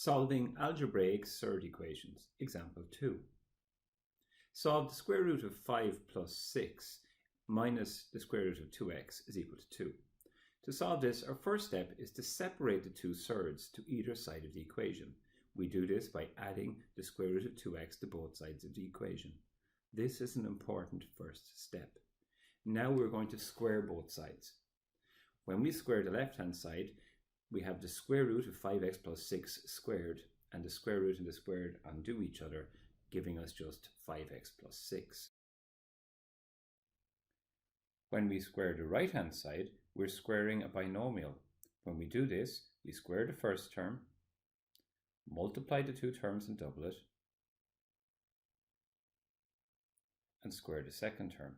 Solving algebraic surd equations. Example 2. Solve the square root of 5 plus 6 minus the square root of 2x is equal to 2. To solve this, our first step is to separate the two surds to either side of the equation. We do this by adding the square root of 2x to both sides of the equation. This is an important first step. Now we're going to square both sides. When we square the left-hand side, we have the square root of 5x plus 6 squared, and the square root and the squared undo each other, giving us just 5x plus 6. When we square the right-hand side, we're squaring a binomial. When we do this, we square the first term, multiply the two terms and double it, and square the second term.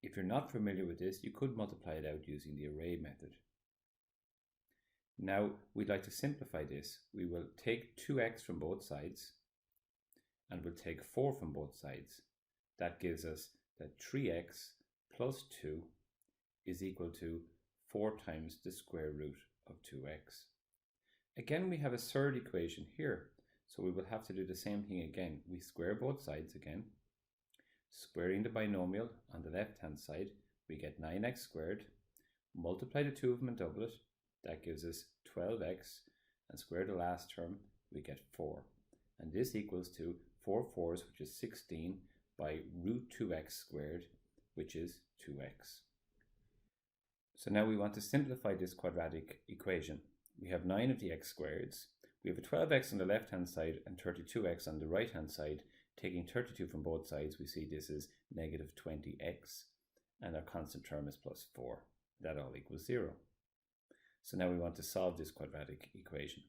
If you're not familiar with this, you could multiply it out using the array method. Now we'd like to simplify this. We will take 2x from both sides and we'll take 4 from both sides. That gives us that 3x plus 2 is equal to 4 times the square root of 2x. Again, we have a surd equation here, so we will have to do the same thing again. We square both sides again. Squaring the binomial on the left hand side, we get 9x squared, multiply the two of them and double it, that gives us 12x, and square the last term, we get 4. And this equals to 4 fours, which is 16, by root 2x squared, which is 2x. So now we want to simplify this quadratic equation. We have 9 of the x squareds, we have a 12x on the left hand side and 32x on the right hand side. Taking 32 from both sides, we see this is negative 20x, and our constant term is plus 4. That all equals 0. So now we want to solve this quadratic equation.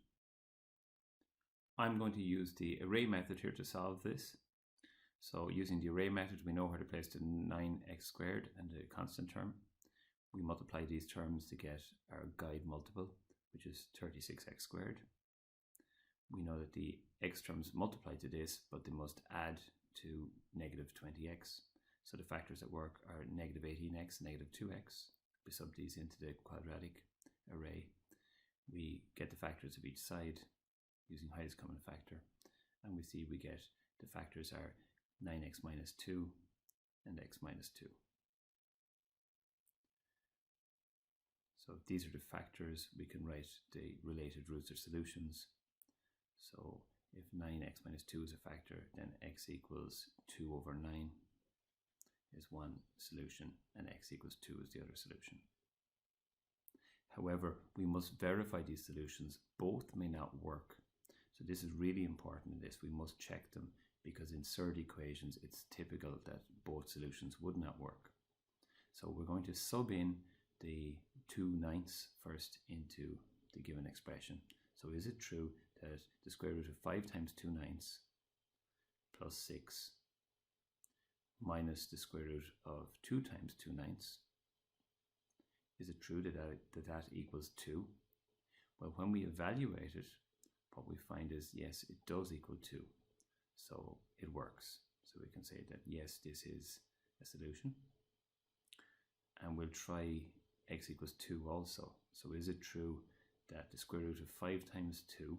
I'm going to use the array method here to solve this. So using the array method, we know where to place the 9x squared and the constant term. We multiply these terms to get our guide multiple, which is 36x squared. We know that the x terms multiply to this, but they must add to negative 20x. So the factors that work are negative 18x, negative 2x. We sub these into the quadratic array. We get the factors of each side using highest common factor. And we see we get the factors are 9x minus 2 and x minus 2. So if these are the factors, we can write the related roots or solutions. So if 9x minus 2 is a factor, then x equals 2 over 9 is one solution, and x equals 2 is the other solution. However, we must verify these solutions. Both may not work. So this is really important in this. We must check them, because in surd equations, it's typical that both solutions would not work. So we're going to sub in the 2/9 first into the given expression. So is it true that the square root of 5 times 2/9 plus 6 minus the square root of 2 times 2/9, is it true that that equals 2? Well, when we evaluate it, what we find is yes, it does equal 2. So it works. So we can say that yes, this is a solution. And we'll try x equals 2 also. So is it true that the square root of 5 times 2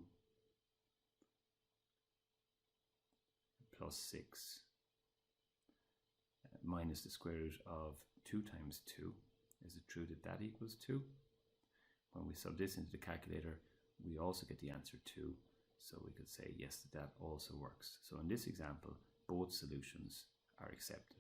plus 6 minus the square root of 2 times 2, is it true that that equals 2? When we sub this into the calculator, we also get the answer 2. So we could say yes, that also works. So in this example, both solutions are accepted.